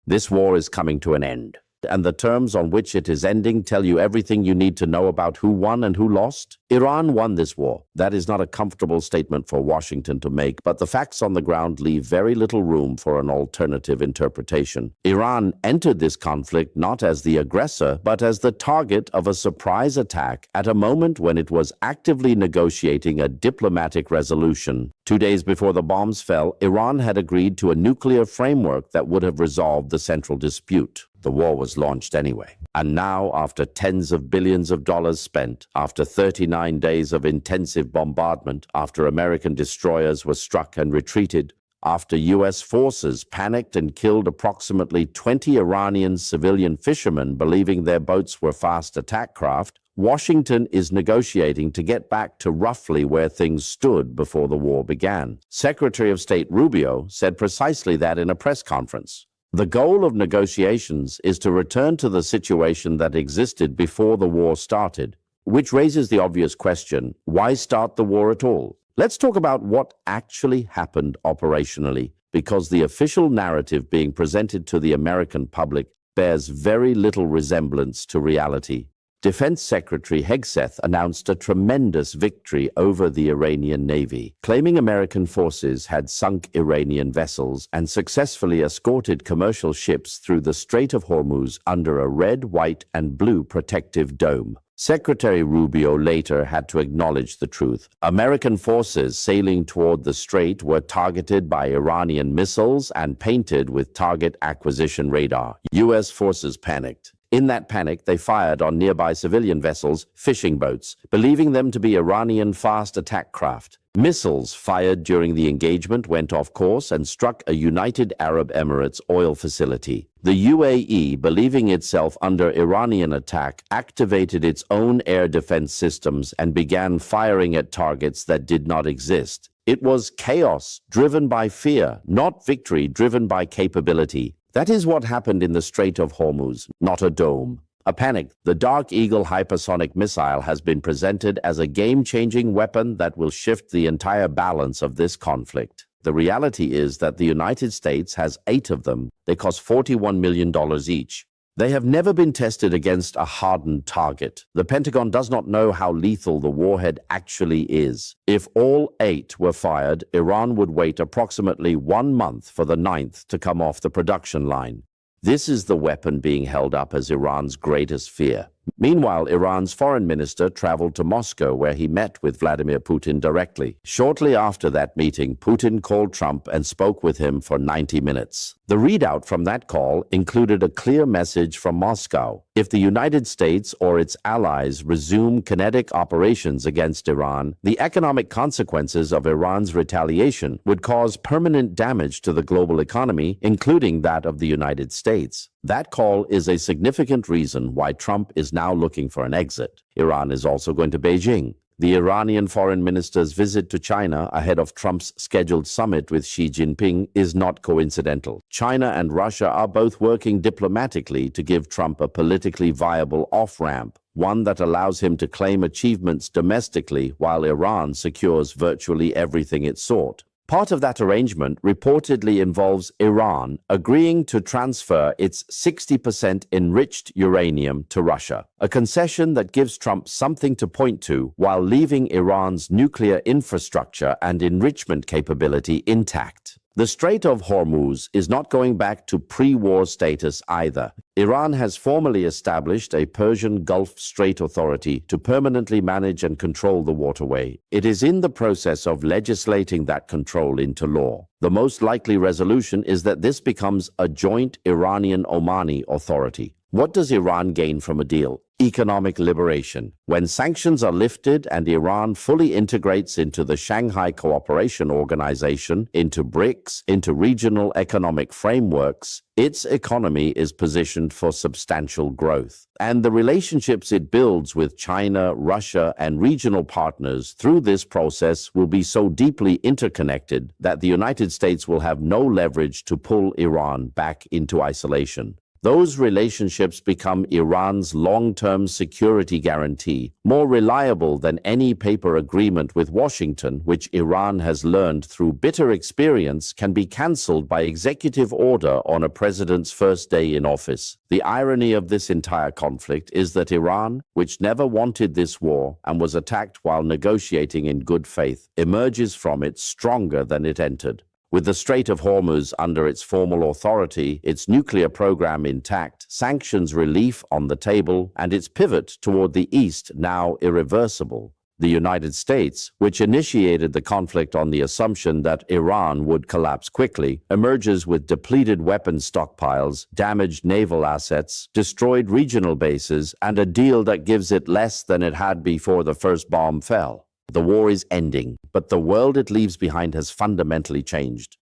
This war is coming to an end, and the terms on which it is ending tell you everything you need to know about who won and who lost. Iran won this war. That is not a comfortable statement for Washington to make, but the facts on the ground leave very little room for an alternative interpretation. Iran entered this conflict not as the aggressor, but as the target of a surprise attack at a moment when it was actively negotiating a diplomatic resolution. 2 days before the bombs fell, Iran had agreed to a nuclear framework that would have resolved the central dispute. The war was launched anyway. And now, after tens of billions of dollars spent, after 39 days of intensive bombardment, after American destroyers were struck and retreated, after U.S. forces panicked and killed approximately 20 Iranian civilian fishermen believing their boats were fast attack craft, Washington is negotiating to get back to roughly where things stood before the war began. Secretary of State Rubio said precisely that in a press conference. The goal of negotiations is to return to the situation that existed before the war started, which raises the obvious question, why start the war at all? Let's talk about what actually happened operationally, because the official narrative being presented to the American public bears very little resemblance to reality. Defense Secretary Hegseth announced a tremendous victory over the Iranian Navy, claiming American forces had sunk Iranian vessels and successfully escorted commercial ships through the Strait of Hormuz under a red, white, and blue protective dome. Secretary Rubio later had to acknowledge the truth. American forces sailing toward the strait were targeted by Iranian missiles and painted with target acquisition radar. U.S. forces panicked. In that panic, they fired on nearby civilian vessels, fishing boats, believing them to be Iranian fast attack craft. Missiles fired during the engagement went off course and struck a United Arab Emirates oil facility. The UAE, believing itself under Iranian attack, activated its own air defense systems and began firing at targets that did not exist. It was chaos driven by fear, not victory driven by capability. That is what happened in the Strait of Hormuz, not a dome. A panic. The Dark Eagle hypersonic missile has been presented as a game-changing weapon that will shift the entire balance of this conflict. The reality is that the United States has 8 of them. They cost $41 million each. They have never been tested against a hardened target. The Pentagon does not know how lethal the warhead actually is. If all 8 were fired, Iran would wait approximately 1 month for the 9th to come off the production line. This is the weapon being held up as Iran's greatest fear. Meanwhile, Iran's foreign minister traveled to Moscow, where he met with Vladimir Putin directly. Shortly after that meeting, Putin called Trump and spoke with him for 90 minutes. The readout from that call included a clear message from Moscow. If the United States or its allies resume kinetic operations against Iran, the economic consequences of Iran's retaliation would cause permanent damage to the global economy, including that of the United States. That call is a significant reason why Trump is now looking for an exit. Iran is also going to Beijing. The Iranian foreign minister's visit to China ahead of Trump's scheduled summit with Xi Jinping is not coincidental. China and Russia are both working diplomatically to give Trump a politically viable off-ramp, one that allows him to claim achievements domestically while Iran secures virtually everything it sought. Part of that arrangement reportedly involves Iran agreeing to transfer its 60% enriched uranium to Russia, a concession that gives Trump something to point to while leaving Iran's nuclear infrastructure and enrichment capability intact. The Strait of Hormuz is not going back to pre-war status either. Iran has formally established a Persian Gulf Strait Authority to permanently manage and control the waterway. It is in the process of legislating that control into law. The most likely resolution is that this becomes a joint Iranian-Omani authority. What does Iran gain from a deal? Economic liberation. When sanctions are lifted and Iran fully integrates into the Shanghai Cooperation Organization, into BRICS, into regional economic frameworks, its economy is positioned for substantial growth. And the relationships it builds with China, Russia, and regional partners through this process will be so deeply interconnected that the United States will have no leverage to pull Iran back into isolation. Those relationships become Iran's long-term security guarantee, more reliable than any paper agreement with Washington, which Iran has learned through bitter experience can be cancelled by executive order on a president's first day in office. The irony of this entire conflict is that Iran, which never wanted this war and was attacked while negotiating in good faith, emerges from it stronger than it entered. With the Strait of Hormuz under its formal authority, its nuclear program intact, sanctions relief on the table, and its pivot toward the East now irreversible, the United States, which initiated the conflict on the assumption that Iran would collapse quickly, emerges with depleted weapons stockpiles, damaged naval assets, destroyed regional bases, and a deal that gives it less than it had before the first bomb fell. The war is ending, but the world it leaves behind has fundamentally changed.